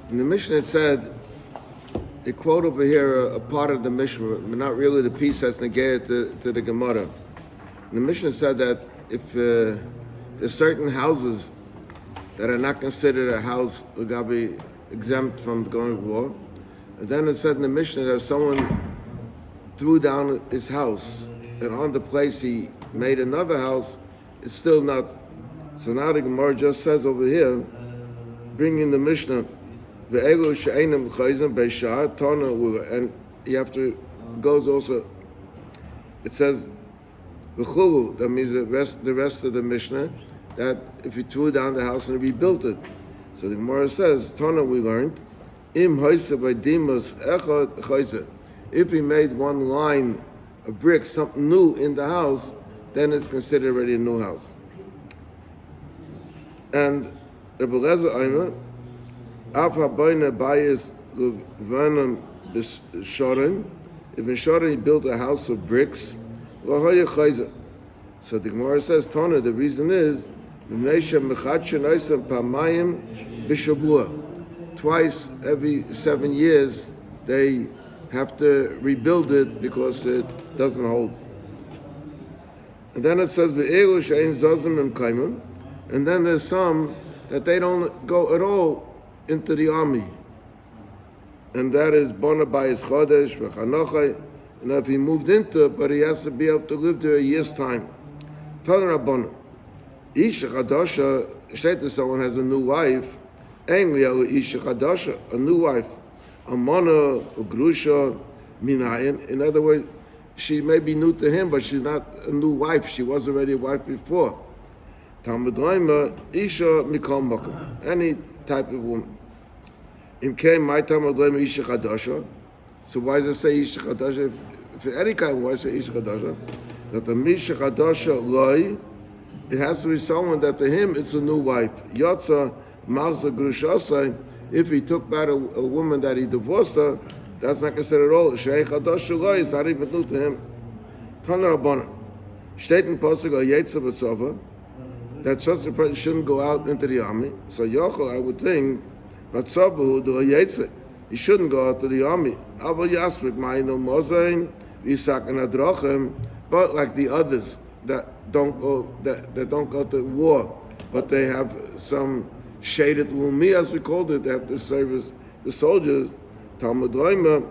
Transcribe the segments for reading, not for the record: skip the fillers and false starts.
In the Mishnah it said, they quote over here a part of the Mishnah, but not really the piece that's negated to the Gemara. The Mishnah said that if there's certain houses that are not considered a house, will be exempt from going to war, and then it said in the Mishnah that if someone threw down his house and on the place he made another house, it's still not. So now the Gemara just says over here, bringing the Mishnah, and you have to goes also. It says v'chulu. That means the rest of the Mishnah, that if he threw down the house and rebuilt it. So the Gemara says, Tana, we learned, im hoise by dimus echad hoise. If he made one line of bricks, something new in the house, then it's considered already a new house. And Rabbi Lezer Eimer, Av habayne bayis levanim b'shorim. If in Shorim he built a house of bricks, l'hoye chayzer. So the Gemara says, Tana, the reason is Mneisha mechatchen oisem pamayim b'shavua. Twice every 7 years they have to rebuild it because it doesn't hold. And then it says v'elu she'ein zozim im kaimim. And then there's some that they don't go at all into the army, and that is bona bayis chodesh v'chanochai. And if he moved into it, but he has to be able to live there a year's time. Tana Rabbana, isha chadasha, say someone has a new wife, ein li'elu isha chadasha, a new wife, amana ugrusha minayin. In other words, she may be new to him, but she's not a new wife. She was already a wife before. Talmud Loimer, isha mikol makom, any type of woman. In came my Talmud Loimer isha chadasha. So why does it say isha chadasha? If any kind, why say isha chadasha? That the misha chadasha loy, it has to be someone that to him it's a new wife. Yotza malza grushasai. If he took back a woman that he divorced her, that's not considered at all. Shei chadasha loy is not even new to him. Tana Rabbana, steht in Pasuk al yetzer b'tzava, that such a person shouldn't go out into the army. So Yochel, I would think, but Sabu do Yetze, he shouldn't go out to the army. Aval Yasvik Ma'ino Mozain, Yisak and Adrachem, but like the others that don't go to war, but they have some shaded lumi, as we called it, they have to service the soldiers. Talmud Loimer,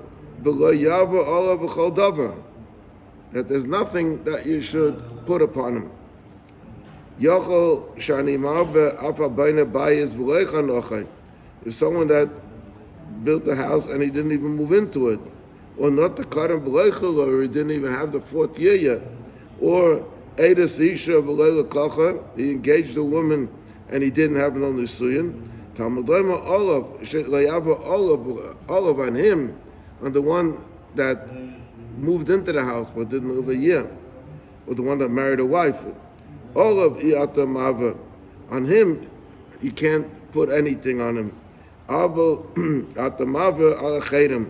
Below Yava Olav V'chol Davar, that there's nothing that you should put upon him. Yochel shani marbe afa bayne bayis v'leicha nochai. If someone that built a house and he didn't even move into it, or not the karam v'leicha, or he didn't even have the 4th year yet, or edas isha v'leila kacha, he engaged a woman and he didn't have no nisuyin. Talmud Loimer olav sheyava olav on him, on the one that moved into the house but didn't live a year, or the one that married a wife. All of Iyata Mava, on him, you can't put anything on him. Aval Atamava ala Chayrim.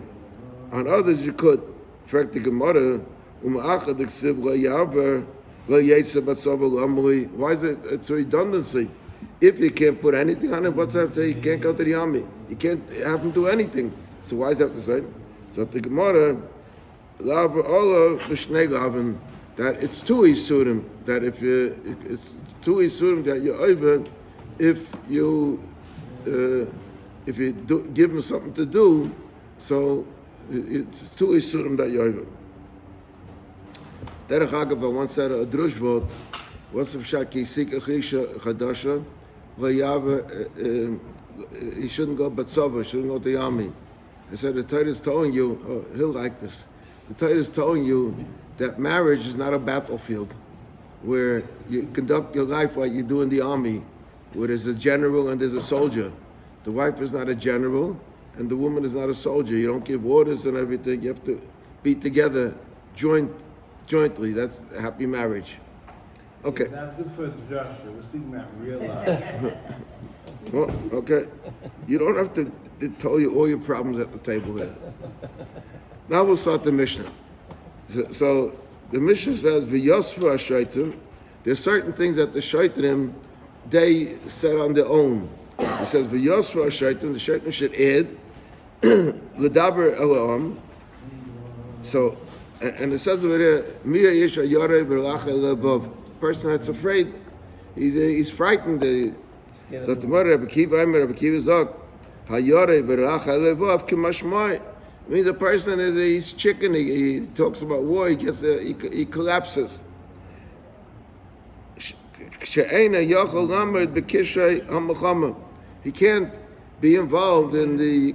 On others you could. In fact, the Gemara, Uma'achad Ksiv La Yaver La Yetsa Batzava Lamli. Why is it? It's a redundancy. If you can't put anything on him, what's that say? You can't go to the army. You can't have him do anything. So why is that the same? So the Gemara, Lava Ola Vishnei Lavin, that it's two isurim, that it's two isurim that you're over if you give him something to do, so it's two isurim that you're over. Derech Agav, I once said a drushvot, what's the pshat ki sik achisha chadasha, v'yava, he shouldn't go batzava, shouldn't go to the army. I said the Torah is telling you, he'll like this, the Torah is telling you that marriage is not a battlefield where you conduct your life like you do in the army, where there's a general and there's a soldier. The wife is not a general and the woman is not a soldier. You don't give orders and everything. You have to be together jointly. That's a happy marriage. Okay. Yeah, that's good for Joshua. We're speaking about real life. Well, okay. You don't have to tell you all your problems at the table here. Now we'll start the Mishnah. So the Mishnah says, "V'yosfu ha'shaitim." There's certain things that the shaitim they set on their own. He says, "V'yosfa shaitan." The shaitan should add l'daber elam. So, and it says over there, "Miya yesh hayarei v'rach elabov." Person that's afraid, he's frightened. So tomorrow, Rabbi Kiva zok hayarei v'rach elabov k'mashmai. Means a person he's chicken. He talks about war. He collapses. He can't be involved in the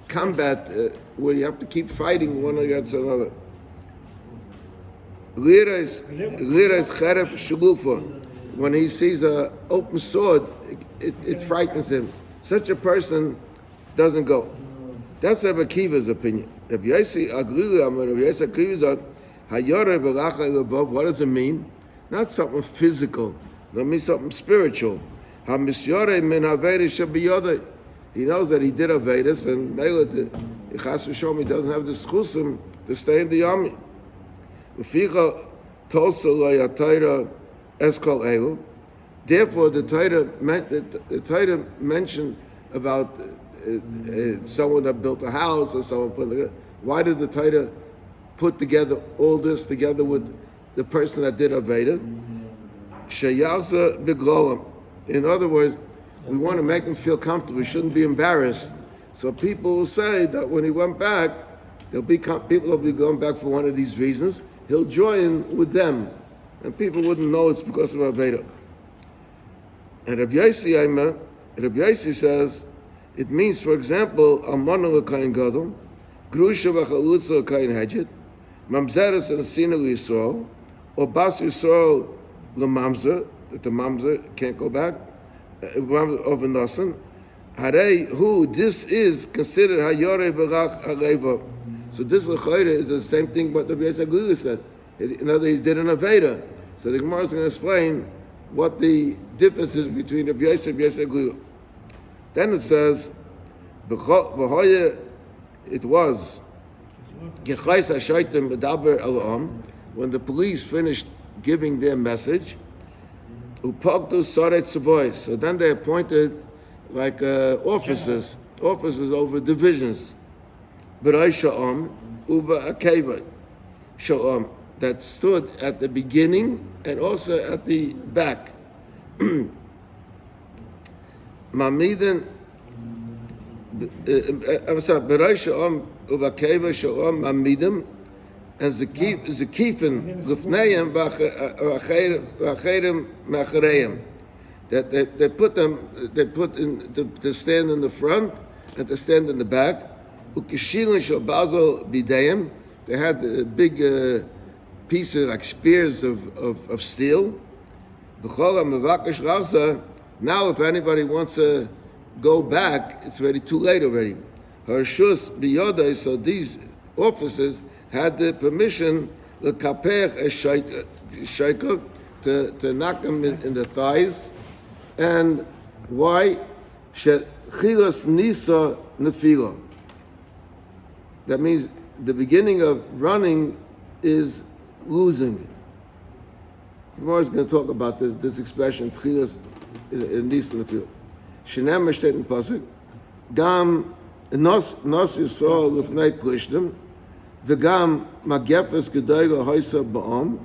combat where you have to keep fighting one against another. When he sees an open sword, it frightens him. Such a person doesn't go. That's Rabbi Kiva's opinion. Rabbi Yossi Agrilu, what does it mean? Not something physical. It means something spiritual. He knows that he did Avedis, and he doesn't have the schusim to stay in the army. Therefore, the Torah mentioned about someone that built a house or someone put together. Why did the Torah put together all this together with the person that did Aveda? In other words, we want to make him feel comfortable. He shouldn't be embarrassed. So people will say that when he went back, people will be going back for one of these reasons. He'll join with them, and people wouldn't know it's because of Aveda. And Rabbi Yossi says it means, for example, Almana l'kayin gadol, Grusha v'chalutza l'kayin hedget, Mamzeres and Asina l'Yisrael, or Bas Yisrael l'Mamzer, that the Mamzer can't go back, of a Nasan, Harei, who this is considered Hayore v'rach Areva. So this l'chayre is the same thing what the Rabbi Agrilu said. In other words, he did an Aveda. So the Gemara is going to explain what the difference is between Rabbi Yossi and Rabbi Agrilu. Then it says, it was when the police finished giving their message, so then they appointed like officers over divisions, that stood at the beginning and also at the back. Mamiden, I'm sorry, Beraysha'am Uvakeva Sha'am Mamidim and Zakifin Lufneim Vacherim Machareim. That they put in to stand in the front and to stand in the back. Ukishilin Shabazo Bidayim. They had big pieces like spears of steel. Now, if anybody wants to go back, it's already too late already. Harshus biyodai, so these officers had the permission to knock him in the thighs. And why? Shechilas nisa nefila. That means the beginning of running is losing. We're always going to talk about this expression, Tchilas nisa nefila. Shinem steht in Pasuk, Gam nos Yisrael lefnei plishtim, v'gam magefes gedayla hoisa ba'am.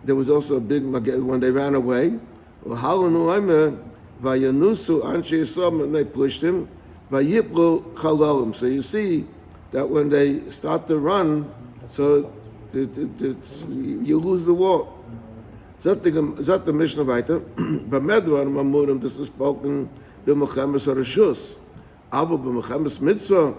There was also a big magef when they ran away. V'halanu aimer v'yanusu anshe Yisrael lefnei plishtim v'yiplu chalalim. So you see that when they start to run, so you lose the war. Zat the Mishnah weiter. B'medvar mamurim, this is spoken b'mechemes harashus. Avo b'mechemes mitzvah,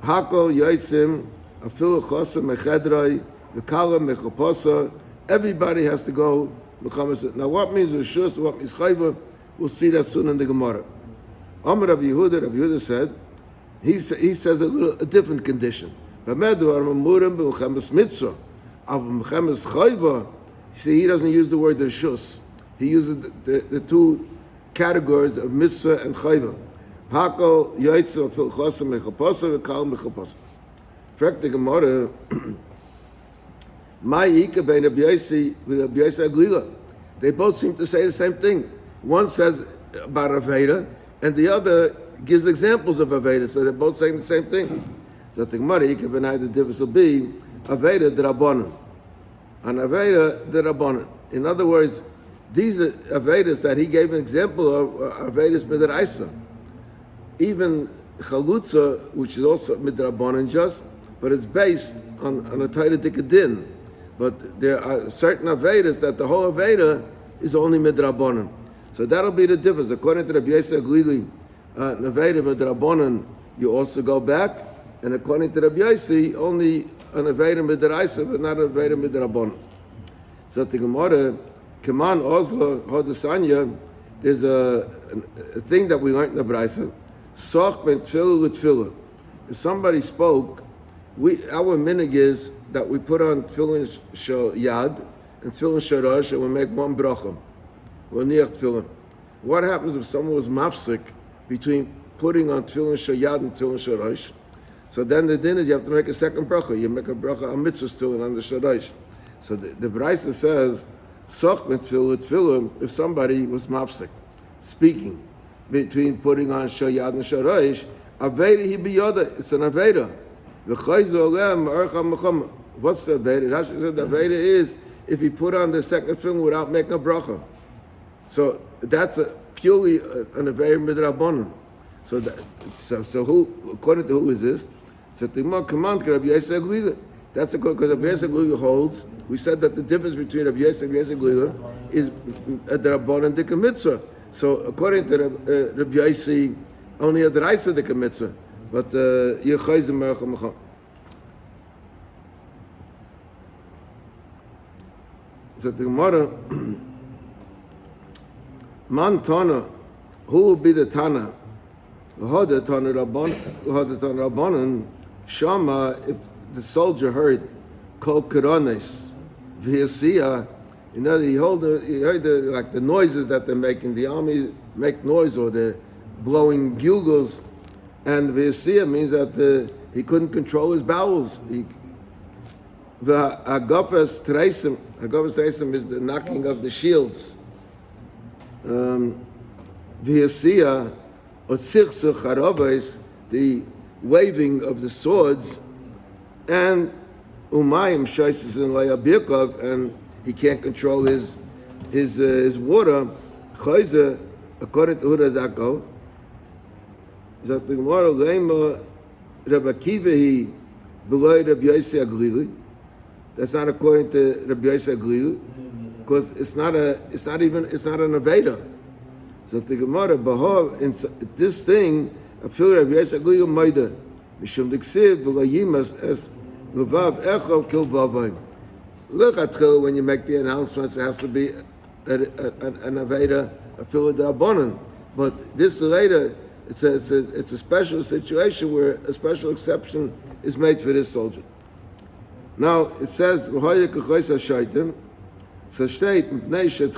hakol yotzim, afilu chosem mechedroi, v'kala mechoposa. Everybody has to go mechemes. Now what means rashus, what means chayva? We'll see that soon in the Gemara. Amar Rabbi Yehuda said, he says a different condition. B'medvar mamurim b'mechemes mitzvah, avo b'mechemes chayva. See, he doesn't use the word reshus. He uses the two categories of mitzvah and chayva. Hakol yaitza fil chosem mechaposa v'kal mechaposa. Frek the Gemara, my yika bein Rabbi Yossi with Rabbi Yossi Aglila. They both seem to say the same thing. One says about Aveda, and the other gives examples of Aveda, so they're both saying the same thing. So the Gemara, the difference will be Aveda D'Rabbanan. And Aveda D'Rabbanan. In other words, these are Avedas that he gave an example of Avedas Midraisa. Even Chalutza, which is also Midrabbanan just, but it's based on a Torah Dikadin. But there are certain Avedas that the whole Aveda is only Midrabbanan. So that'll be the difference. According to Rabbi Yosef Glili, Aveda Midrabbanan, you also go back, and according to Rabbi Yossi, only an Aveda Midraisa, but not an Aveda Midrabbanan. So the Gemara, Kaman Oslo Hodesanya, there's a thing that we learned in the Braisa. Soch ben tefillah with tefillah. If somebody spoke, our minig is that we put on tefillin yad and tefillin sharash, and we make one bracha. What happens if someone was mafsik between putting on tefillin yad and tefillin sharash? So then the din is you have to make a second bracha. You make a bracha on mitzvah tefillin on the sharash. So the Braisa says, soch ben tefillah with tefillah, if somebody was mafsik, speaking between putting on shayad and sharash, aveda he biyoda. It's an aveda. What's the aveda? Rashi said the aveda is if he put on the second film without making a bracha. So that's purely an aveda midrabanan. So who, according to who is this? So the command Rabbi Yosef Glila. That's because Rabbi Yosef Glila holds. We said that the difference between Rabbi Yosef and Rabbi Yosef Glila is a drabanan dika mitzvah. So according to Rabbi Yossi, only a deraisa dika mitzvah, but yechayzim meracham. So the Gemara, man tana, who will be the tana? Hada tana rabbanan, shama. If the soldier heard kol karanes v'yasiya. You know, he heard the noises that they're making. The army make noise, or they're blowing bugles, and v'yasiya means that he couldn't control his bowels. The agafas treisim is the knocking of the shields. V'yasiya or sichsuch harabais, the waving of the swords, and umayim shaisis in layabirkov, and he can't control his water. Chayze, according to who does that go? That the Gemara leima Rabbi Akiva he below Rabbi Yosef Glili. That's not according to Rabbi Yosef Glili, because it's not an aveda. So the Gemara behov in this thing I feel Rabbi Yosef Glili maida mishum diksiv below yimas es levav echo kil vavayim. Look at when you make the announcements, it has to be an aveda, a fil d'rabbanan. But this later, it's a special situation where a special exception is made for this soldier. Now it says, so state nisa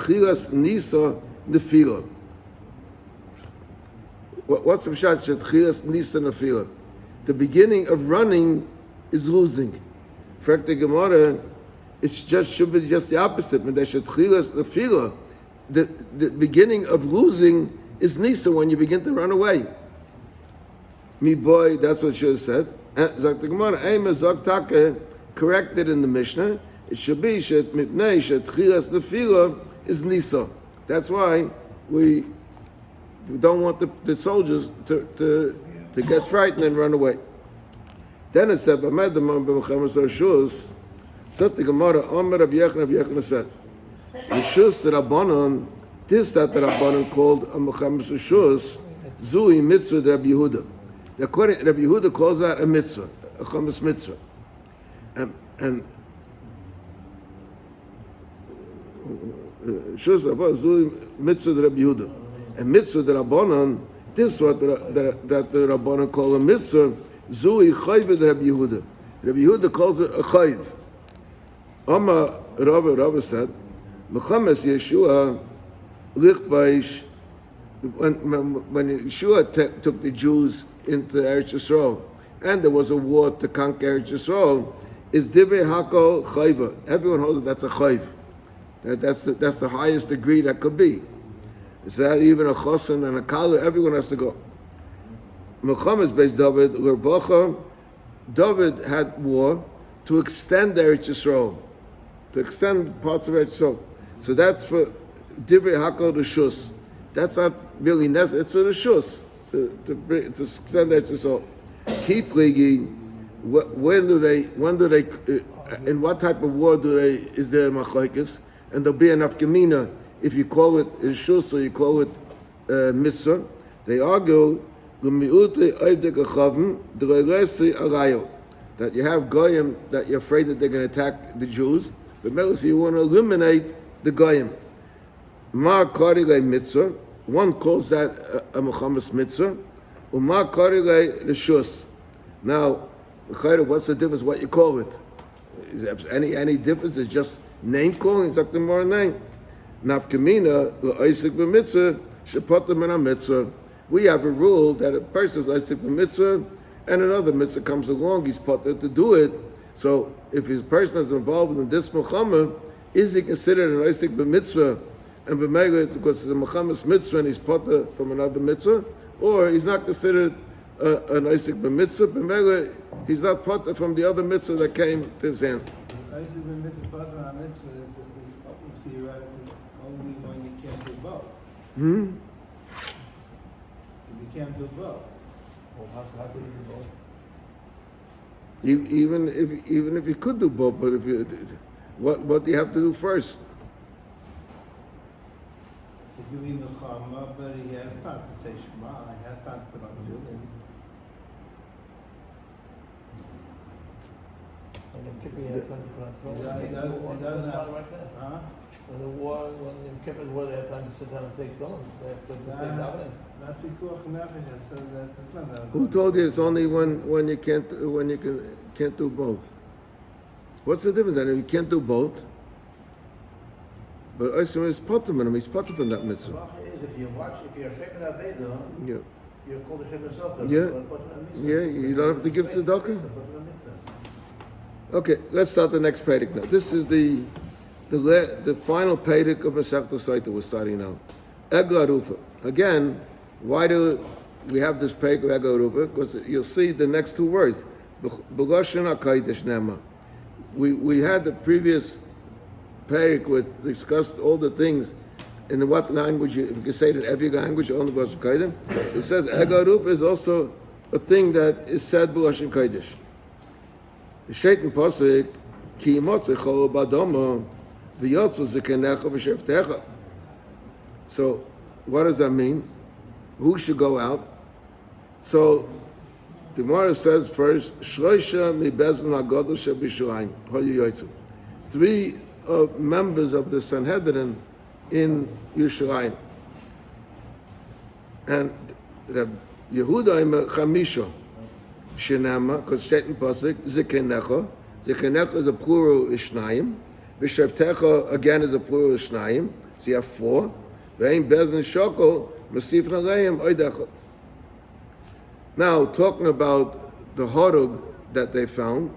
nefila. What's the pshat? Shetchilas nisa nefila. The beginning of running is losing. For the Gemara, should be just the opposite. The beginning of losing is nisa, when you begin to run away. Me boy, that's what should have said. Zok the Gemara, zok taka, corrected in the Mishnah. It should be shet mipnei shet chilas nefila is nisa. That's why we don't want the soldiers to get frightened and run away. Then it said, so the Gemara, Omer Rabbi Yechon said, Rishus the Rabbanon, this that the Rabbanon called a Mechamas Rishus, Zui Mitzvah de Rabbi Yehuda. Rabbi Yehuda calls that a mitzvah, a Chamas mitzvah. And Rishus Rabbanon, Zui Mitzvah de Rabbi Yehuda. And Mitzvah de Rabbanon, this what that the Rabbanon call a mitzvah, Zui Chayv de Rabbi Yehuda. Rabbi Yehuda calls it a Chayv. Amma Rabbi said, Mechamas Yeshua Lichbaish, when Yeshua took the Jews into Eretz Yisrael, and there was a war to conquer Eretz Yisrael, is Divrei Hakol Chayva. Everyone holds that's a Chayv. That's the highest degree that could be. It's that even a chosin and a kala, everyone has to go. Muhammad's based David, Lerbacha, David had war to extend Eretz Yisrael, to extend parts of Eretz Yisrael. So that's for Divrei Hakol Rishus. That's not really necessary. It's for the Shus to extend Eretz Yisrael. Keep leaguing. When do they? In what type of war is there machlokes? And there'll be enough gemina if you call it Rishus or you call it Mitzvah. They argue that you have goyim that you're afraid that they're going to attack the Jews, but mostly you want to eliminate the goyim. Mar karilei mitzvah. One calls that a Muhammad's mitzvah. Umar karilei rishus. Now, what's the difference? What you call it? Is there any difference? It's just name calling. It's like the more name. Nafkamina l'oisik b'mitzvah shepatim min mitzvah. We have a rule that a person is oisik b'mitzvah, and another mitzvah comes along, he's put there to do it. So if his person is involved in this Muhammad, is he considered an oisik b'mitzvah? And b'mega it's because it's a Muhammad's mitzvah and he's put there from another mitzvah, or he's not considered an oisik b'mitzvah. B'mega he's not put there from the other mitzvah that came to his hand. Oisik b'mitzvah, part of our mitzvah is theoretically only when you can't do both. If you can't do both. Well, how could you do both? Even if you could do both, but if you, what do you have to do first? It could be Nechama, but he has time to say Shema, he has time to put on tefillin. When Yom Kippur, you have time to put on tefillin. He does have, right there. huh? When the war, when Yom Kippur is war, they have time to sit down and take tefillin. They have to take davening. That's because Nefesh so that it's not that. Who told you it's only when you can't do both? What's the difference then if you can't do both? But Oisem is potem in him. He's potem from that mitzvah. The is if you're Sheikh Aveda, Yeah. you're called a Sheikh Socher. Yeah. You don't have to give tzedakah. Okay, let's start the next Perek now. This is the final Perek of Masechtas sotah we're starting now. Egla Rufa. Again, why do we have this Perek of Egla Rufa? Because you'll see the next two words. B'Lashon HaKodesh Nema. We had the previous Perek with discussed all the things in what language, if you can say it in every language, only B'Lashon Kodesh. It says Egla Rufa is also a thing that is said B'Lashon Kodesh. The Shaitan Pasuk, Ki Yimotzecho B'Adama V'Yotzu Zekenecha V'Sheftecha. So, what does that mean? Who should go out? So, the Gemara says first, Shloisha miBezin HaGodol sheBYishalayim Hayu Yotzim. 3 members of the Sanhedrin in Yerushalayim. And Yehuda im Chamisha Shenama, because Shaitan Pasuk, Zekenecha. Zekenecha is a plural Ishnayim. V'Sheftecha again is a plural Ishnayim. So you have 4. Now, talking about the horog that they found,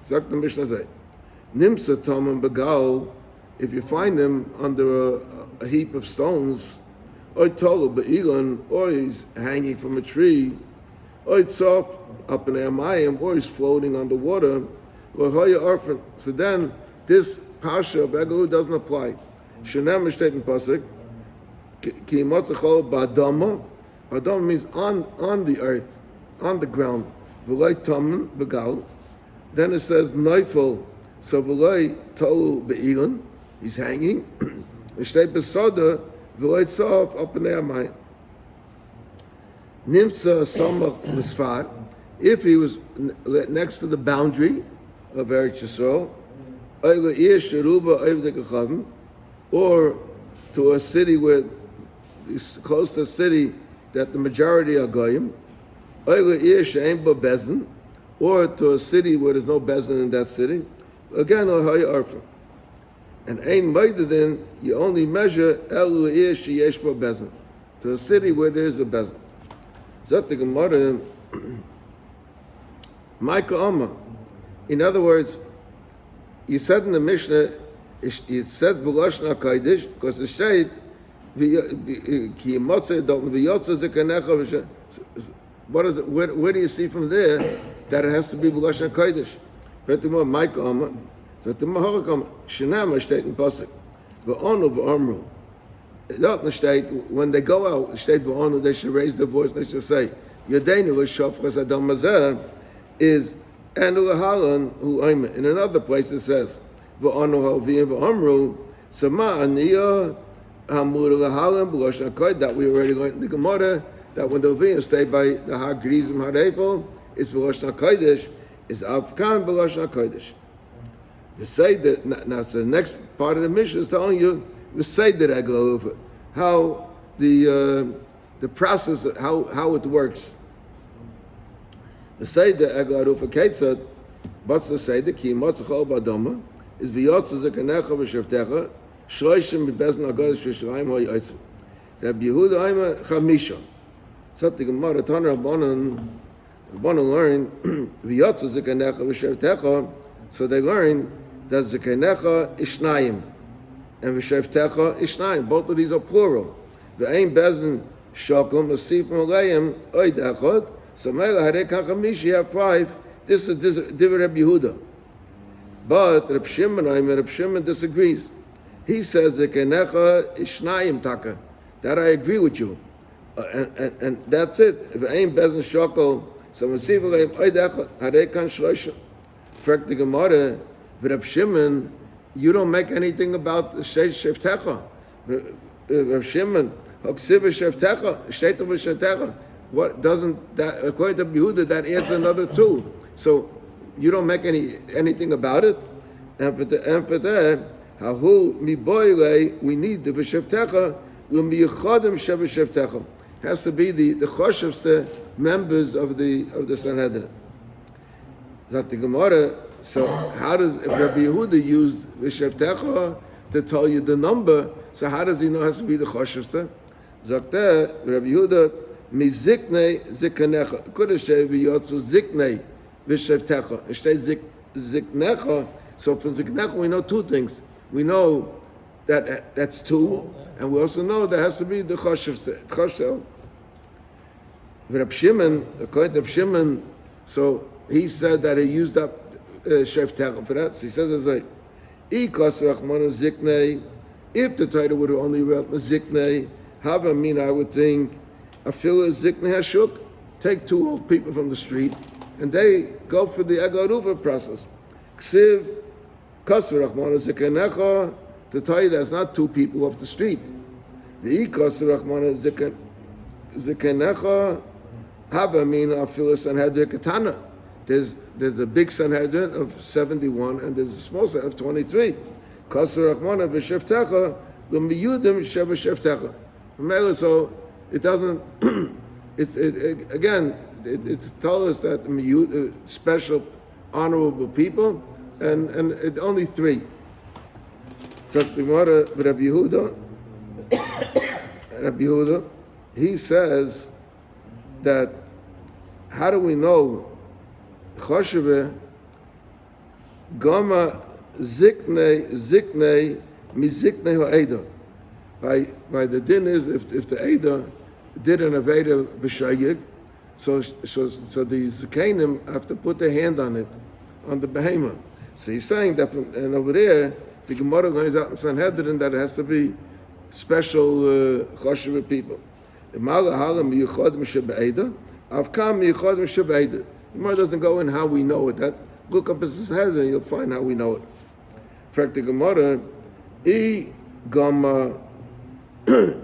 Zak the Mishnah say, Nimsa Tomim Begal, if you find him under a heap of stones, or Tolu Be'ilan, or he's hanging from a tree, or it's off up in Amayim, or he's floating on the water, or Hoya Orphan. So then, this Pasha of Begalu doesn't apply. Shenem Mishtetin Pasuk, Ki Yimotzecho B'Adama. Adama means on the earth, on the ground. V'loi Tomim Begal. Then it says Neufel. So V'loi Tolu Be'ilan. He's hanging. V'shtei B'Soda V'loi Tzof up in the Amayim. Nimtza Samach L'Sfar. If he was next to the boundary of Eretz Yisrael, Oila Ir Sheruba Oivdei Kachavim, or to a city where it's close to a city that the majority are goyim, or to a city where there's no bezin in that city. Again, and ein maidadin, you only measure bezin to a city where there is a bezin. Zot the Gemara, Micah Oma. In other words, you said in the Mishnah, you said B'Lashon HaKodesh because the shade ki motze don't v'yotze zikanecha. What is it? Where do you see from there that it has to be b'lashon kodesh? But the more Mike Omer, so the more Horak Omer, Shinam steht in Pasuk, v'onu v'omru. Dort steht, when they go out, steht v'onu, they should raise their voice, they should say, Yodeinu l'shofchas adam hazeh is enu l'halan hu omer. In another place it says, v'onu ha'ovim v'omru, sama aniyah hamur l'halan b'lashon kodesh, that we already learned in the Gemara, that when the Ovim stay by the Har Grizim Harefel, it's B'Lashon HaKodesh, is Avkan B'Lashon HaKodesh. The Seder, now so the next part of the mission is telling you the Seder Eglah, how the process, how it works. The Seder Eglah Rufa Ketzad, what's the Seder? Ki Motzachol B'Adoma, is V'yotze Zekanecha V'Shavtecha, Shloishim B'Bezn HaGodesh V'Shirayim HaYotzim. Rabbi Yehuda Omer Chamisha. So the Gemara Tanra Rabbanan learn v'yotza zikanecha v'shavtecha. So they learn that zikanecha ishnayim and v'shavtecha ishnayim. Both of these are plural. V'ein bezin shokum asif molayim oid echad. So mela harei kachamish, you have 5. This is Divrei Rabbi Yehuda. But Reb Shimon disagrees. He says zikanecha ishnayim taka. That I agree with you. And that's it. If it ain't bezin shokol, so when see v'leim oidechot harekan shloisha. Frek the Gemara, Reb Shimon, you don't make anything about the shevtecha. Reb Shimon, hoksiv shevtecha, shteitav shevtecha. What doesn't that according to Yehuda that adds another 2? So you don't make anything about it. And for that, hahu miboyle, we need the shevtecha. Will be yichadim shevtecha. Has to be the choshevste members of the Sanhedrin. That the Gemara. So how does if Rabbi Yehuda used v'shavtecha to tell you the number? So how does he know it has to be the choshevste? Zakter Rabbi Yehuda miziknei zikanecha. Could say v'yotzu ziknei v'shavtecha. It says ziknecha. So from ziknecha we know 2 things. We know that's 2. And we also know there has to be the choshev. Reb Shimon, according to Reb Shimon, so he said that he used up shevtecha for that. So he says it's like, Ikos rachmanu ziknei. If the title would have only read ziknei, hava mean I would think, afila ziknei hashuk. Take 2 old people from the street, and they go for the agaruva process. Ksiv kos rachmanu zikanecha. To tell you there's not 2 people off the street. The ikos rachmana zikanecha hava min afilu sanhedrin katana. There's the big sanhedrin of 71 and there's a small sanhedrin of 23. Kos rachmana v'shavtecha v'miyudim shevtecha. So it doesn't. It's told us that special honorable people and it only 3. So the Gemara, Rabbi Yehuda, he says that how do we know Chosheve Gama Ziknei Miziknei Ha'eda? By the din is if the Eda did an Aveda b'shayig, so the Zikanim have to put their hand on it, on the behemoth. So he's saying that, and over there, the Gemara goes out in Sanhedrin that it has to be special choshev people. The Gemara doesn't go in how we know it. That look up in Sanhedrin, you'll find how we know it. In fact, the Gemara,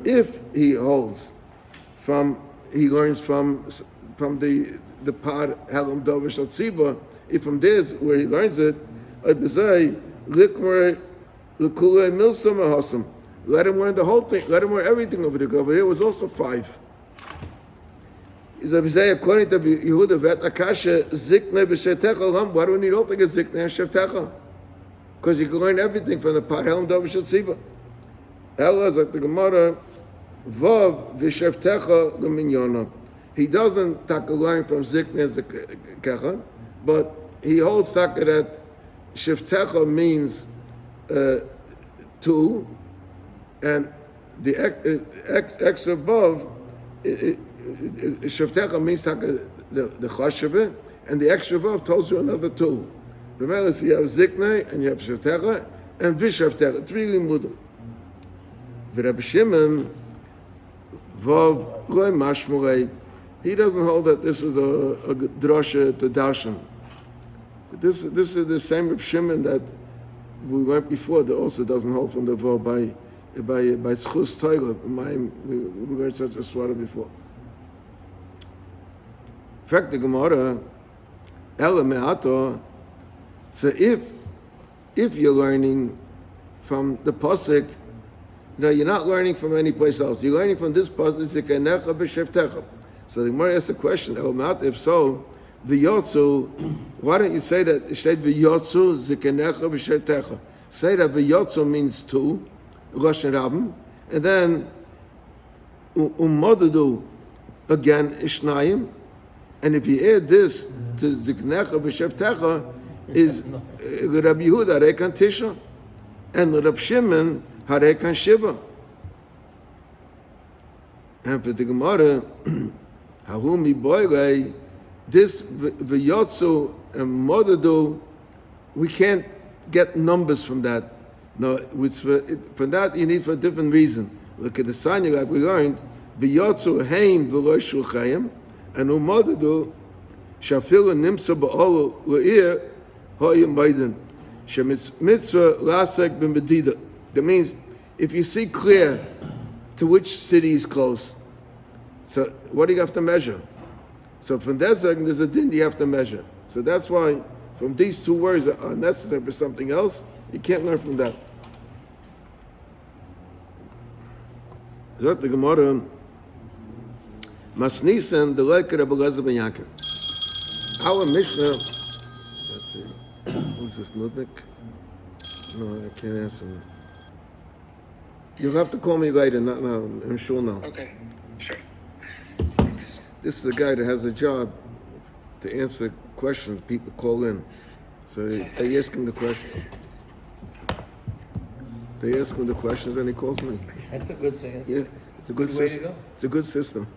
if he holds he learns from the part Helam Dovish Tziba, if from there where he learns it, let him learn the whole thing. Let him learn everything over there. Over there was also 5. According to Yehuda, why do we need all to get ziknei and shavtecha? Because you can learn everything from the part Helam Dovish Tziba. Ella is like the Gemara, Vav v'shavtecha l'minyona. He doesn't take a line from ziknei and kecha, but he holds taka that shavtecha means 2, and the X above, Shavtecha means the Chashava, and the extra above tells you another two. Remember, so you have Zikne, and you have Shavtecha, and Vishavtecha, 3 limudim. Rabbi Shimon, Vav, Loi Mashmurei, he doesn't hold that this is a drasha to darshan. This is the same Rabbi Shimon that we went before, that also doesn't hold from the Vav by Schus Torah. We read such a swara before. In fact, the Gemara, Ela Me'ato, so if you're learning from the pasuk, you're not learning from any place else. You're learning from this pasuk, Zikenecha b'Shevtecha. So the Gemara asks a question, Ela Me'ato, if so, V'yotzu, why don't you say that, it said V'yotzu Zikenecha b'Shevtecha. Say that V'yotzu means 2, Rosh Rabim, and then Umodudu, again, Ishnayim, and if you add this to Ziknecha b'Shevtecha, is Rabbi Yehuda Harekan Tisha, and Rabbi Shimon Harekan Shiva. And for the Gemara, Hahumi Boyle, this V'yotzu and Modudu, we can't get numbers from that. No, for that you need for a different reason. Look at the sign like we learned, V'yotzu Hein V'lo Shulchayim, and Umodudu Shafilu Nimsa Ba'ol L'ir Hoyim Baiden Shemitzvah Lasek B'Medida. That means if you see clear to which city is close, so what do you have to measure? So from there's a din you have to measure. So that's why from these 2 words that are necessary for something else, you can't learn from that. Zot the Gemara, Masnisen the Leiker Rabbi Elazar ben Yaakov. Our Mishnah. Let's see. Who's this Nudnik? No, I can't answer. You'll have to call me later. Not now. I'm sure now. Okay, sure. This is the guy that has a job to answer questions people call in. So they ask him the question. They ask him the questions and he calls me. That's a good thing. Yeah, it's a good way to system. go. It's a good system.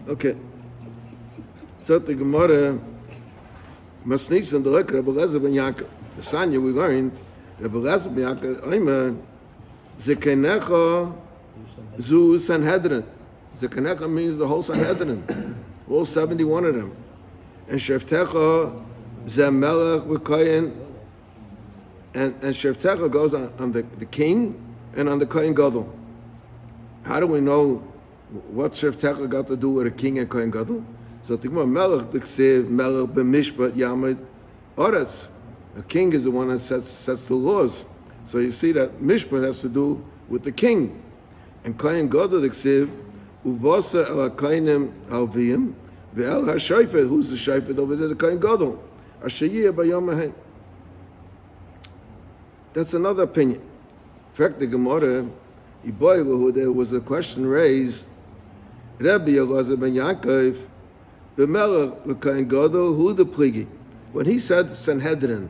Okay. So the Gemara, Masnis and the Lekar, Rabbi Elazar ben Yaakov. The Sanya we learned, Rabbi Elazar ben Yaakov, Omer, Zekenecha Zu Sanhedrin. Zekenecha means the whole Sanhedrin, all 71 of them. And Shevtecha Ze Melech V'Kohen, and Shevtecha goes on the king and on the Kohen Gadol. How do we know what Shevtecha got to do with a king and Kohen Gadol? So the Melech D'Ksiv Melech B'Mishpat Yamid Oretz. A king is the one that sets the laws. So you see that Mishpat has to do with the king. And Kohen Gadol D'Ksiv Uvasa El HaKohenim Alviyim Ve'el HaShayfet, who's the Shayfet over there, the Kohen Gadol. Ashayiyah B'Yom Ahen. That's another opinion. In fact, the Gemara, Iboilu, there was a question raised, Rabbi Elazar ben Yaakov, B'Melech V'Kohen Gadol, who the pligi? When he said Sanhedrin,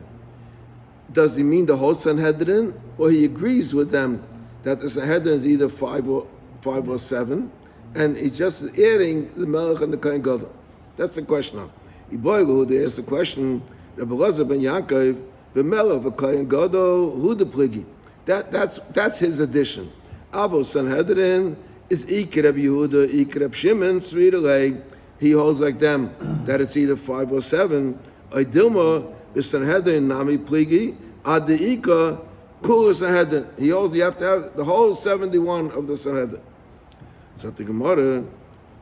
does he mean the whole Sanhedrin, or he agrees with them that the Sanhedrin is either 5 or 7, and he's just adding the Melech and the Kohen Gadol? That's the question now. Iboilu, they asked the question, Rabbi Elazar ben Yaakov, B'Melech V'Kohen Gadol, who the pligi? That's his addition. Avo Sanhedrin is Iker Rabbi Yehuda, Iker Rabbi Shimon, Tzvidalei. He holds like them that it's either 5 or 7. Oidilma is Sanhedrin Nami pligi. Ad Ika Kula Sanhedrin. He holds you have to have the whole 71 of the Sanhedrin. So the Gemara,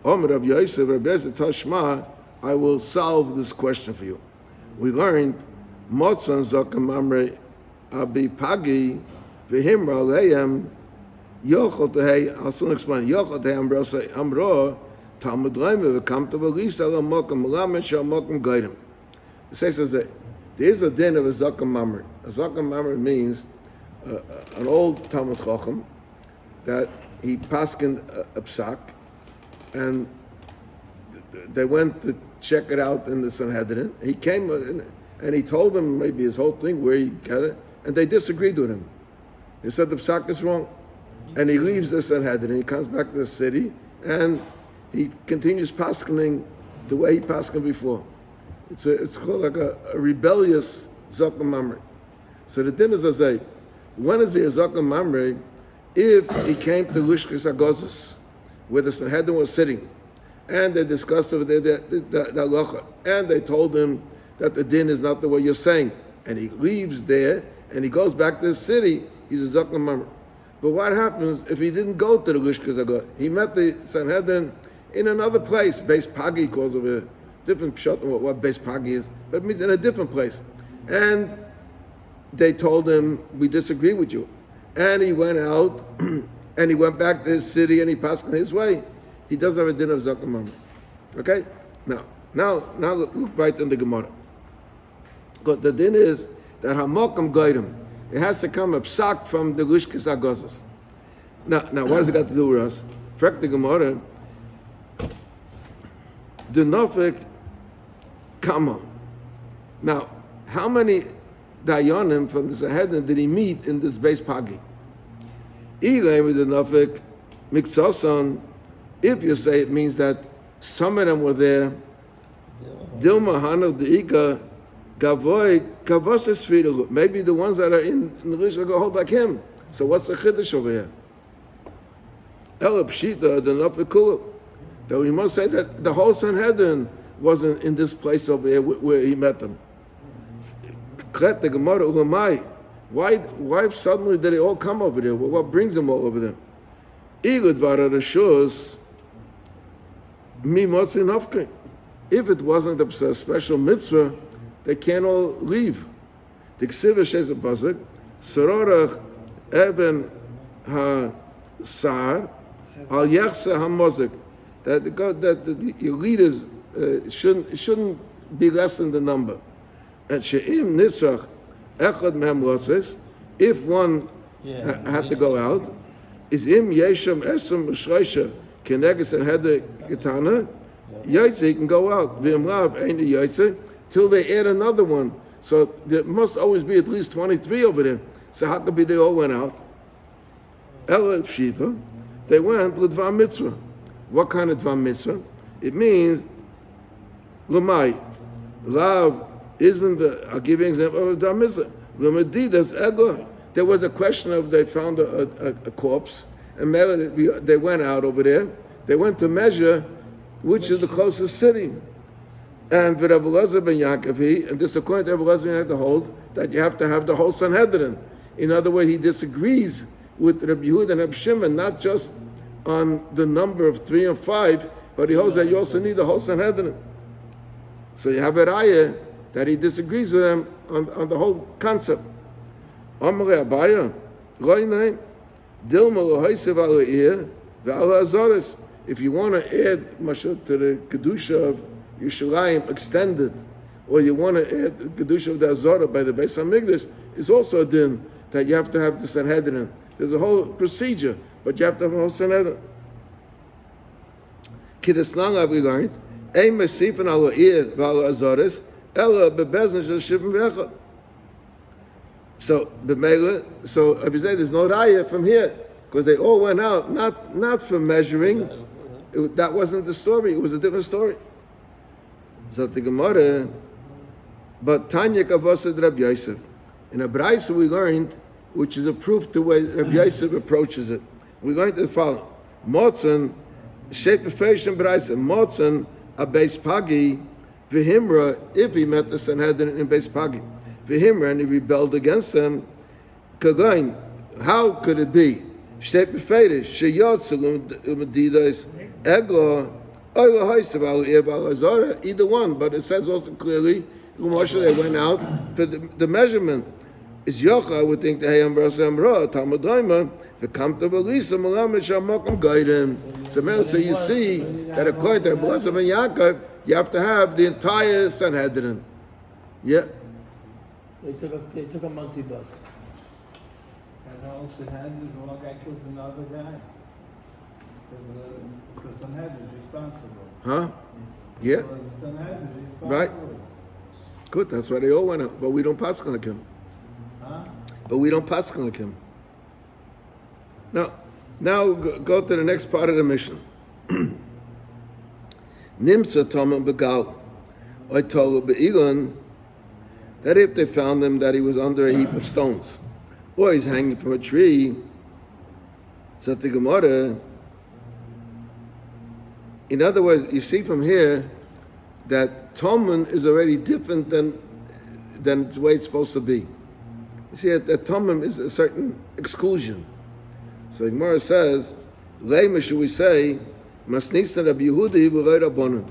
Omer Rav Yosef, Rabbi Yosef Tashma, I will solve this question for you. We learned Motzon Zokem Mamre Abi Pagi V'Himra Leim Yochel Tehei. I'll soon explain. Yochel Tehei Amro Talmud Leim V'Kam Tavalisa LaMokem Melamed Shal Mokem Gaidim. It says that there is a din of a Zokem Mamre. A Zokem Mamre means an old Talmud Chacham that he paskined a psak, and they went to check it out in the Sanhedrin. He came and he told them maybe his whole thing, where he got it, and they disagreed with him. He said the psak is wrong. And he leaves the Sanhedrin, he comes back to the city, and he continues paskening the way he paskened before. It's called like a rebellious Zakam Mamre. So the din is as a, when is he a Zakam Mamre? If he came to Lishkas Agozos, where the Sanhedrin was sitting, and they discussed over there the halacha, and they told him that the din is not the way you're saying, and he leaves there, and he goes back to the city, he's a Zakam Mamre. But what happens if he didn't go to the Lishkas Agozos? He met the Sanhedrin in another place, Beis Pagi calls over there. Different pshat than what Beis Pagi is, but it means in a different place. And they told him, we disagree with you. And he went out, and he went back to his city, and he passed on his way. He doesn't have a din of Zakam Mamre. Okay? Now look right in the Gemara. Because the din is that Hamakam Gaidim. It has to come a psak from the Lishkas Agozos. Now, what has it got to do with us? Frek the Gemara, the Nofik Kama. Now, how many Dayanim from the Sanhedrin did he meet in this Beis Pagi? Ilay with the Nofik Miksoson, if you say it means that some of them were there, Dilma Hanel Deika Gavoy Kavosas Fidu. Maybe the ones that are in the Lishka go hold like him. So what's the Chiddush over here? Elab Shita, the Nofik. That we must say that the whole Sanhedrin wasn't in this place over here where he met them. Why suddenly did they all come over there? What brings them all over there? If it wasn't a special mitzvah, they can't all leave. The Ksiva says a pasuk, Sororach Eben Ha-Sar Al Yachsa Ha-Mozik. That your leaders shouldn't be less than the number. And she'im nisrach echad mehem loses, if one had to go out, is im yesham esem shreisha keneges and had the gitana, yaitse can go out. V'im lav ain't the yaitse till they add another one. So there must always be at least 23 over there. So how could be they all went out? Ela pshita, they went l'dvar mitzvah. What kind of dvar mitzvah? It means l'mai. Lav isn't the, I'll give you an example of dvar mitzvah. L'madidas ego. There was a question of they found a corpse, and they went out over there. They went to measure which is the closest city. And Rabbi Elazar ben Yaakov, and this according to Rabbi Elazar ben Yaakov holds that you have to have the whole Sanhedrin. In other words, he disagrees with Rabbi Yehuda and Rabbi Shimon, not just on the number of 3 and 5, but he holds that you also need the whole Sanhedrin. So you have a raya that he disagrees with them on the whole concept. Amalei Abaya, Roinai, Dilma Lohaisev Ala'ir, Ve'ala Azoris. If you want to add Mashal to the Kedusha of Yerushalayim extended, or you want to add the Kedusha of the Azorah by the Beis HaMikdash, is also a din that you have to have the Sanhedrin. There's a whole procedure, but you have to have a whole Sanhedrin. Kideslang have we learned, Ein Mesifan Ala'ir Ve'ala Azoris, Ela Bebezn Shel Shivim Ve'echad. So if you say there's no raya from here, because they all went out, not for measuring, that wasn't the story, it was a different story. So the Gemara, but Tanya Kavosad Rabbi Yosef. In a Braisa we learned, which is a proof to where Rabbi Yosef approaches it. We learned the following. Motzon, shape of fashion Braisa, Motzon, a Beis Pagi, V'himra, if he met the Sanhedrin in Beis Pagi. V'himra, and he rebelled against them. Kagain, how could it be? Shtei b'feidish, sheyotzu l'medidas, ego, oila haisav al azara, either one, but it says also clearly, Moshe, they went out for the measurement. Is Yocha, I would think, the Hayam Brasa Amra, Talmud Daima, the Kamta Valisa, Malamed Shamakam Gaidim. So you see that according to the Blessed Ben Yaakov, you have to have the entire Sanhedrin. Yeah. They took a Muncie bus. And the whole Sanhedrin, one guy kills another guy. Because the Sanhedrin is responsible. Huh? Yeah. Because the Sanhedrin is responsible. Right. Good, that's why they all went out. But we don't pass like him. Huh? But we don't pass like him. Now go to the next part of the mission. Nimsa Tomam Begal. I told Be'ilan that if they found him that he was under a heap of stones, or he's hanging from a tree, so the Gemara, in other words, you see from here that Toman is already different than the way it's supposed to be. You see that Toman is a certain exclusion. So the Gemara says, Lema should we say, Masnisa Rabbi Yehuda v'rei Rabbanan,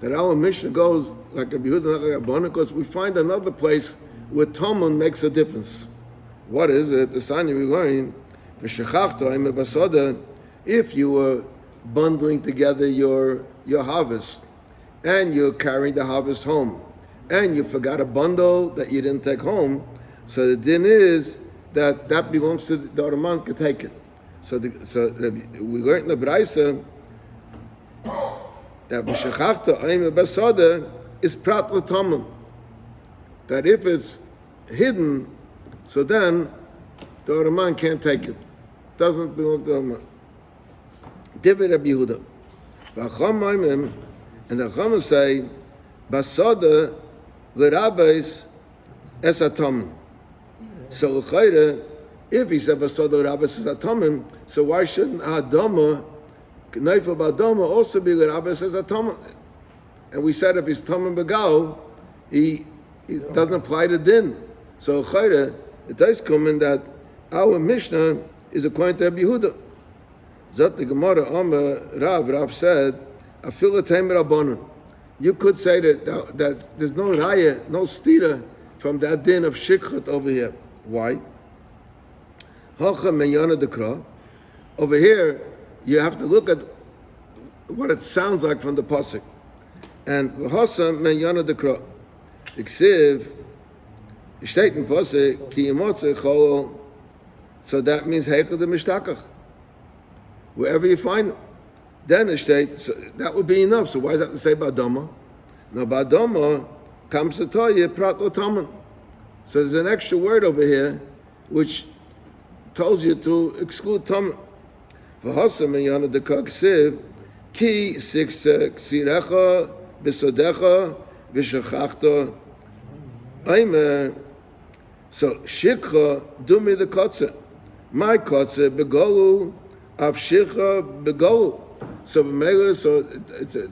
that our mission goes like Rabbi Yehuda not like Rabbanan, because we find another place where Toman makes a difference. What is it? The sign we learn, if you were bundling together your harvest, and you're carrying the harvest home, and you forgot a bundle that you didn't take home, so the din is that belongs to the other man can take it. So we learned in the Braisa that b'shechachta aim b'sada is prat l'tamim. That if it's hidden, so then the other man can't take it. Doesn't belong to the other man. Divrei Rabbi Yehuda. V'acham aimim, and the Chachamim say b'sada l'rabbis es atamim. So l'chayre, if he said b'sada l'rabbis es atamim, so why shouldn't Adama K'neifel B'Adama also be l'rabbis es atamim? And we said if he's tamim begal, he doesn't apply the din. So l'chayre, it does come in that our Mishnah is according to Rabbi Yehuda. Zot the Gemara Amar Rav said, Afilu Teimer Rabbanan. You could say that there's no raya, no stira from that din of shikhat over here. Why? Hacha menyana dekra. Over here, you have to look at what it sounds like from the pasuk. And v'hasa menyana dekra. Iksiv, steht in pasuk ki yimotze chol. So that means heichel de mishtakach. Wherever you find it. Then it states, so that would be enough. So why does that have to say Ba'adama? Now Ba'adama comes to tell you prat l'taman. So there's an extra word over here which tells you to exclude taman. V'hasam menyana dekra ksiv ki siksa ksirecha b'sodecha v'shachachta aime. So shikha dumi the kotze. My kotze begolu av shikha begolu. So it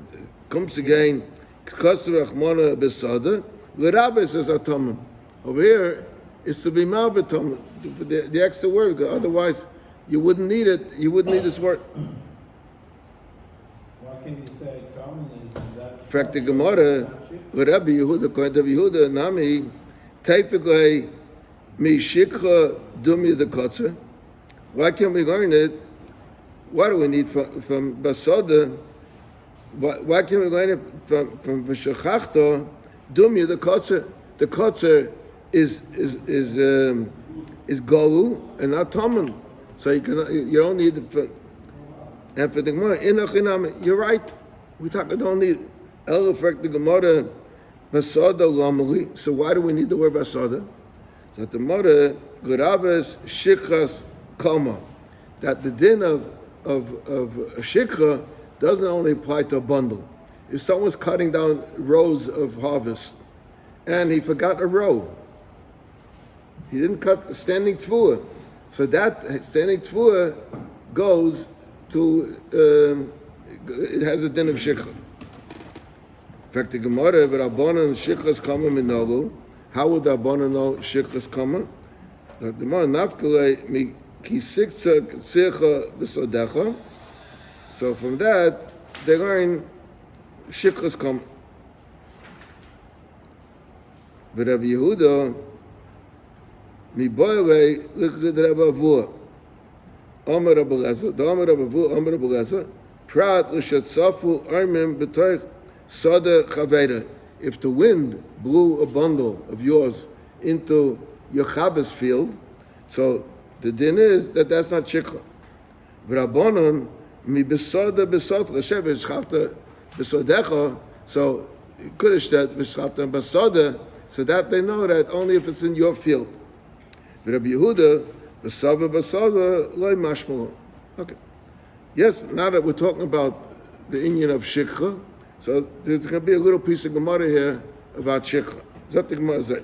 comes again. Kosher Rachmana Besada. L'Rabbis is atomim. Over here is to be mal b'tomim. The extra word. Otherwise, you wouldn't need it. You wouldn't need this word. Why can't you say common is that? In fact, the Gemara, Rabbi Yehuda, according to Rabbi Yehuda, Nami, typically mi shikha dumi the kotzer. Why can't we learn it? What do we need from Basada? Why can't we learn it from V'shachachta? Dumya the kotzer. The kotzer is golu and not taman. So you don't need it. And for the Gemara, you're right. We don't need el effect the Gemara Basada lamali. So why do we need the word Basada? That the Gemara Gravas Shikhas Kama. That the din of shikha doesn't only apply to a bundle. If someone's cutting down rows of harvest and he forgot a row, he didn't cut standing tfuah, so that standing tfuah goes to it has a din of shikha. In fact, the Gemara of Rabbanan shikhas kama minogu. How would Rabbanan know shikhas kama? The Gemara nafkalei mi. So from that they learn shikras come. But Rabbi Yehuda mi boyle lichid Rabbi Avua Amar Rabbi Lezer, the Amar Rabbi Avua Amar Rabbi Lezer prat l'shatzafu armim b'toich sada chaveda. If the wind blew a bundle of yours into your Chabas field, so the din is that that's not shikha. V'rabbanon mi besoda besot l'shev v'shchalta besodecha. So you could have said v'shchalta besoda, so that they know that only if it's in your field. Rabbi Yehuda Basava, loy mashmalon. Okay. Yes, now that we're talking about the Indian of Shikha, so there's going to be a little piece of Gemara here about Shikha. That's the Gemara say.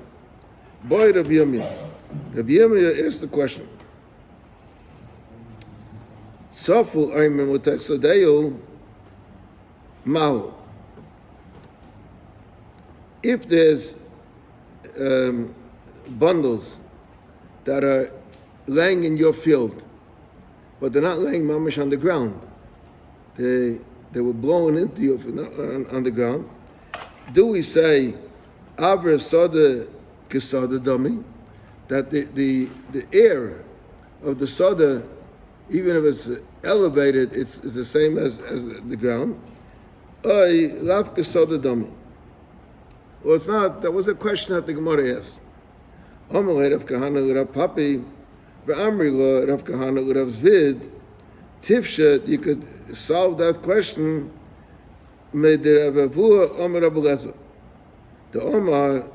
Boy, Rabbi Yirmiyah. Rabbi Yirmiyah asked the question. Soful Ayman Muteksadeu Mahu. If there's bundles that are laying in your field, but they're not laying mamish on the ground, they were blown into your on the ground, do we say Avra Soda Kisada Dummy, that the air of the soda, even if it's elevated, it's the same as the ground? Oy Lav Kisada Dummy. Well, it's not. That was a question that the Gemara asked. Amalei Rav Kahana Rav Papi, V'Amri Lo Rav Kahana Rav Zvid. Tifshet, you could solve that question. Made the Rav Avua Omar Rav Lezer. The Omar,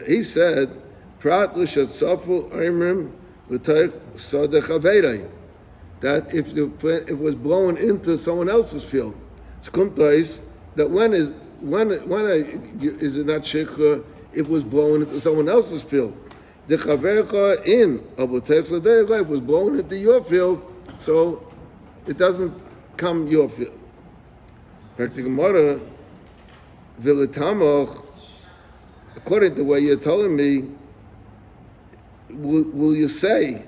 he said, Prat L'Shat Soful Aimrim L'Toich Sodeh Chaveirei, that if it was blown into someone else's field, it's kumtais that when is it not shikha if it was blown into someone else's field? The chavercha in Abutek Sadeh life was blown into your field, so it doesn't come your field. In fact, the Gemara, Vilatamach, according to the way you're telling me, will you say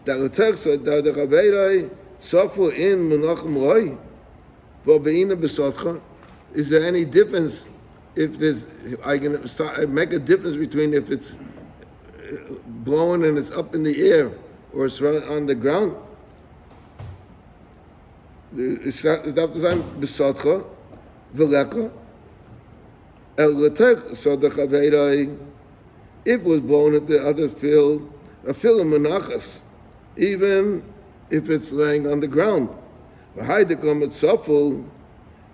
that the chaverei suffer in menachem loy, v'beina besotcha? Is there any difference if there's? I can make a difference between if it's blowing and it's up in the air or it's right on the ground. It's not the time besotcha v'leka el letech sodach aveirai. If it was blown at the other field, a field of menachas, even if it's laying on the ground. V'haidekom et soful.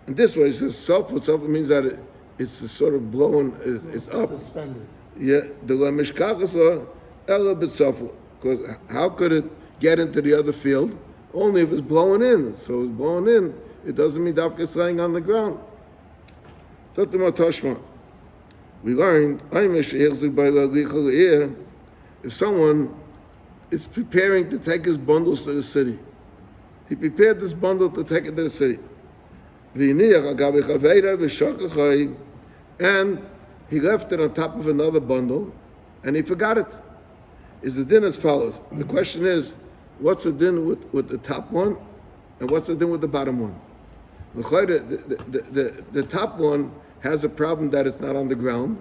And this way it says soful means that it's a sort of blown, it's up. Suspended. Yeah, the lemishkachas ela b'soful. Because how could it get into the other field? Only if it's blowing in. So it's blowing in, it doesn't mean dafka it's laying on the ground. We learned if someone is preparing to take his bundles to the city, he prepared this bundle to take it to the city. And he left it on top of another bundle, and he forgot it. Is the din as follows? The question is, what's the din with the top one, and what's the din with the bottom one? The top one has a problem that it's not on the ground,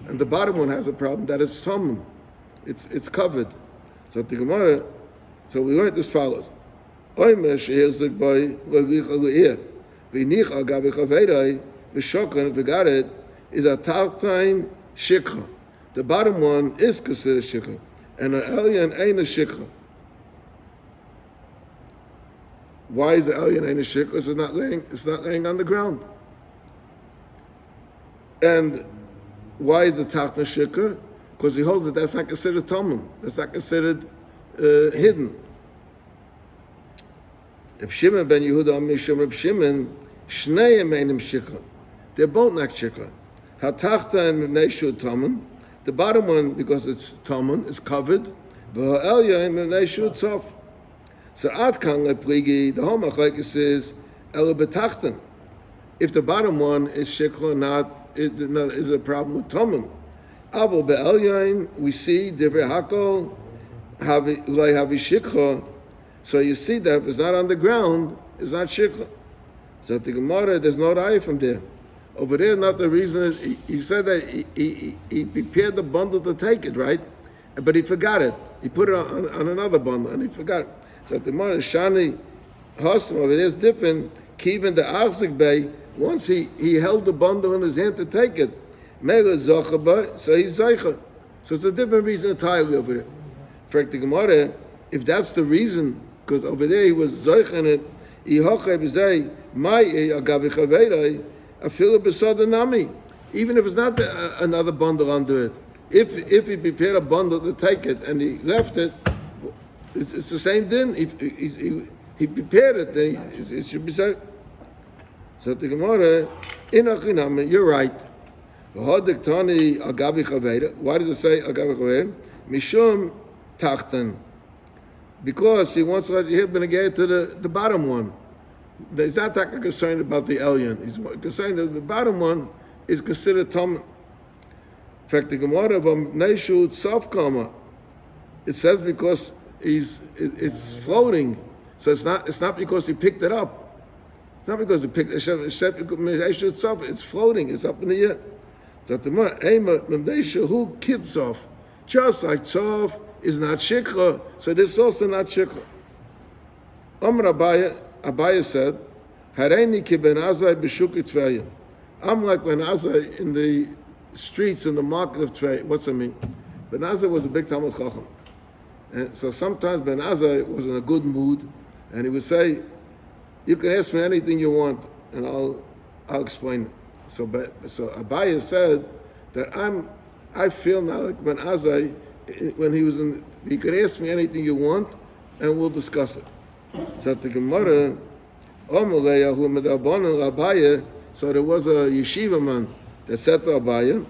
and the bottom one has a problem that it's tumbled. It's covered. So the Gemara, so we learned as follows. Forgot it, is a tartain shikha. The bottom one is considered shikha, and an alien ain't a shikha. Why is the alien ain't a shikha? Because it's not laying on the ground. And why is the tartan shikha? Because he holds that that's not considered tamim. That's not considered hidden. If Shimon ben Yehuda Mishum Reb Shimon, Shneim Einim Shikha. They're both not Shikha. Hatachta and Mibnei Shu Taman. The bottom one, because it's Taman, is covered. V'ha'elya and Mibnei Shu Tzof. So Adkan Lepligi, the whole Machlekes says, Ela B'tachtan. If the bottom one is Shikha, is a problem with Taman. Avol Be'elyain, we see Divrei Hakol, Loi Havi Shikha. So you see that if it's not on the ground, it's not shikha. So at the Gemara, there's no raya from there. Over there, not the reason is he said that he prepared the bundle to take it, right? But he forgot it. He put it on another bundle and he forgot it. So at the Gemara, Shani Hasim over there is different. Kivin the Achzik Bey, once he held the bundle in his hand to take it, Mela Zochaba, so he's Zeicha. So it's a different reason entirely over there. In fact, the Gemara, if that's the reason, because over there he was zoich in it. Even if it's not another bundle under it, if he prepared a bundle to take it and he left it, it's the same din. He prepared it, then it should be said. So the Gemara, you're right. Why does it say agabi chaver? Mishum tachten. Because he wants to get to the bottom one. He's not that concerned about the alien. He's concerned that the bottom one is considered tam. In fact, the Gemara of Neishu Tzavkama, it says because it's floating, so it's not because he picked it up. It's not because he picked it. It's floating. It's up in the air. So the Neishu who Kitzov, just like Tzov is not shikha, so this is also not shikha. Abaya said, "Hareini ki ben Azai b'shuk Tveya." I'm like Ben Azai in the streets in the market of Tveya. What's that mean? Ben Azai was a big Talmud Chacham, and so sometimes Ben Azai was in a good mood, and he would say, "You can ask me anything you want, and I'll explain it." So Abaya said that I feel now like Ben Azai when he was in. He could ask me anything you want, and we'll discuss it. So the Gemara, so there was a yeshiva man that said to Abaya,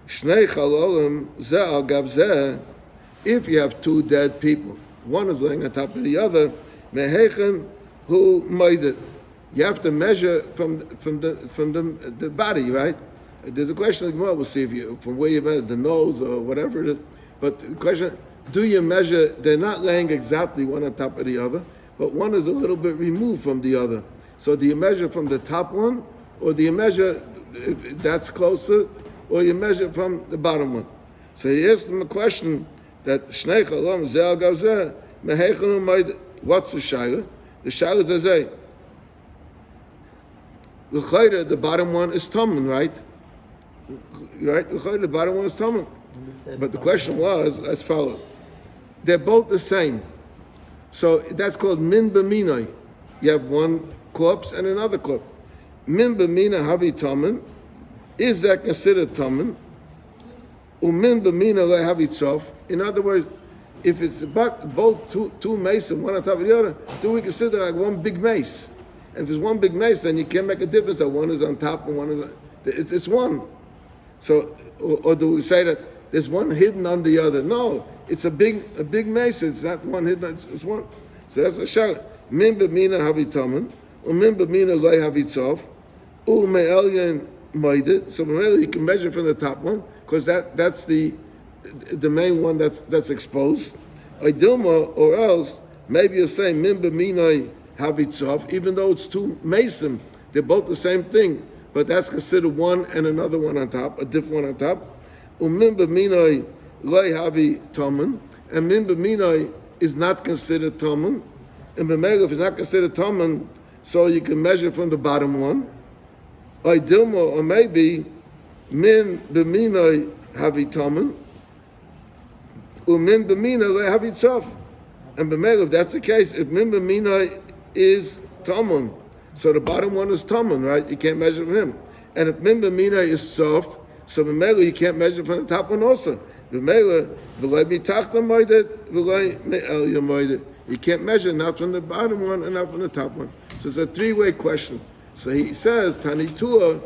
Shnei chalolim zeh al gav zeh, if you have two dead people, one is laying on top of the other, mehechen hu moedet. You have to measure from the body, right? There's a question like we'll see if you from where you measure the nose or whatever it is. But the question, do you measure? They're not laying exactly one on top of the other, but one is a little bit removed from the other. So do you measure from the top one, or do you measure if that's closer, or you measure from the bottom one? So he asked him a question that Shnei Chalom Zeh Gav Zeh Mehechanu Moed. What's the Shiur? The Shiur is Zeh. The bottom one is Taman, right? Right? The bottom one is Taman. But the question was as follows: they're both the same. So that's called min b'minoi. You have one corpse and another corpse. Min b'mina havi tamen. Is that considered tamen? Umin b'mina le havi tzof. In other words, if it's both two mason, one on top of the other, then we consider like one big mace. And if it's one big mace, then you can't make a difference that one is on top and one is it's one. So, or do we say that there's one hidden on the other? No. It's a big mace. It's not one hidden. It's one. So that's a shot. Min b'mina havi tamen, umin b'mina loy havi tzof, me'elyon moedet. So you can measure from the top one because that's the main one that's exposed. Dilma, or else maybe you're saying min b'mina havi tzof, even though it's two mason, they're both the same thing, but that's considered one and another one on top, a different one on top. Umin b'mina loy havi tamen, and min b'minoi is not considered tamen, and b'megel if it's not considered tamen, so you can measure from the bottom one. Or dilma, or maybe min b'minoi havi tamen, umin b'minoi loy havi tzof, and b'megel if that's the case, if min b'minoi is tamen, so the bottom one is tamen, right? You can't measure from him, and if min b'minoi is tzof, so b'megel you can't measure from the top one also. You can't measure not from the bottom one and not from the top one. So it's a three-way question. So he says, Tanitua,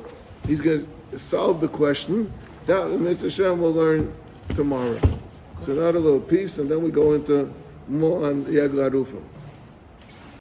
he's going to solve the question. That Mitzvah Hashem will learn tomorrow. So another little piece, and then we go into more on Yagla Rufa.